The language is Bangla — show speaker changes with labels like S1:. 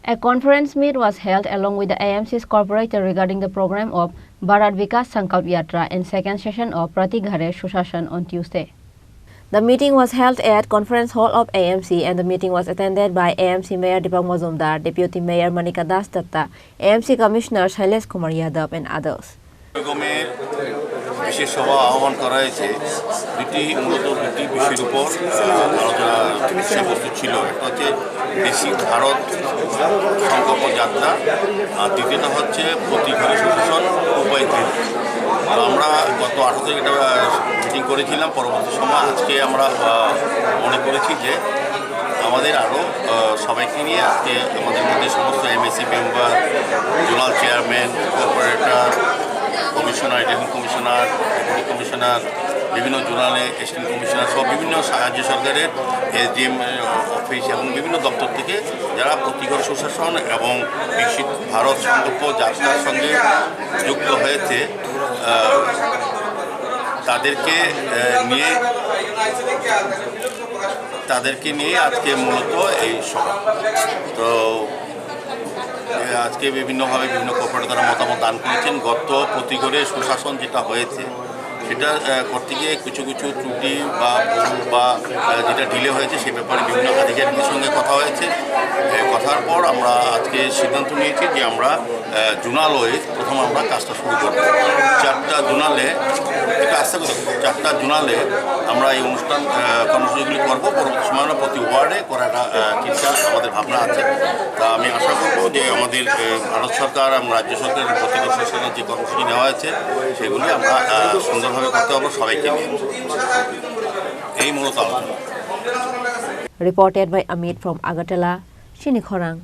S1: A conference meet was held along with the AMC's Cooperator regarding the program of Bharat Vikas Sankalp Yatra and second session of Pratighare Sushashan on Tuesday. The meeting was held at Conference Hall of AMC and the meeting was attended by AMC Mayor Deepak Mazumdar, Deputy Mayor Manika Das Datta, AMC Commissioners Shailesh Kumar Yadav and others.
S2: বিশেষ সভা আহ্বান করা হয়েছে মূলত দুটি বিষয়ের উপর আলোচনা বিষয়বস্তু ছিল। একটা হচ্ছে বেসিক ভারত সংকল্প যাত্রা, আর দ্বিতীয়টা হচ্ছে প্রতি ঘরে সুশাসন উপায়। আমরা গত 18 তারিখ একটা মিটিং করেছিলাম। পরবর্তী সময় আজকে আমরা মনে করেছি যে আমাদের আরও সবাইকে নিয়ে আজকে আমাদের মধ্যে সমস্ত MAC member, zonal chairman, corporator, commissioner, deputy commissioner, deputy commissioner, বিভিন্ন জোনালে অ্যাসিস্ট্যান্ট কমিশনার সব বিভিন্ন রাজ্য সরকারের এসডিএম অফিস এবং বিভিন্ন দপ্তর থেকে যারা প্রতিঘর সুশাসন এবং বিকশিত ভারত সংকল্প যাত্রার সঙ্গে যুক্ত হয়েছে তাদেরকে নিয়ে আজকে মূলত এই সভা। তো আজকে বিভিন্নভাবে বিভিন্ন কোঅপারেটররা মতামত দান করেছেন। গত প্রতিঘরে সুশাসন যেটা হয়েছে সেটা করতে গিয়ে কিছু কিছু ত্রুটি বা ভুল বা যেটা ডিলে হয়েছে সে ব্যাপারে বিভিন্ন আধিকারিকদের সঙ্গে কথা হয়েছে। কথার পর আমরা আজকে সিদ্ধান্ত নিয়েছি যে আমরা জোনাল ওয়াইজ প্রথম আমরা কাজটা শুরু করব। 4টা জোনালে আমরা এই অনুষ্ঠান কর্মসূচিগুলি করব। পরবর্তী সময় আমরা প্রতি ওয়ার্ডে করাটা চিন্তা আমাদের ভাবনা আছে। তা আমি আশা করব যে আমাদের ভারত সরকার এবং রাজ্য সরকারের প্রতিঘর সুশাসনের যে কর্মসূচি নেওয়া হয়েছে সেগুলি আমরা সুন্দরভাবে করতে পারবো সবাইকে নিয়ে। এই মূলত আলোচনা।
S1: Reported by Amit from Agartala, Chini Khorang.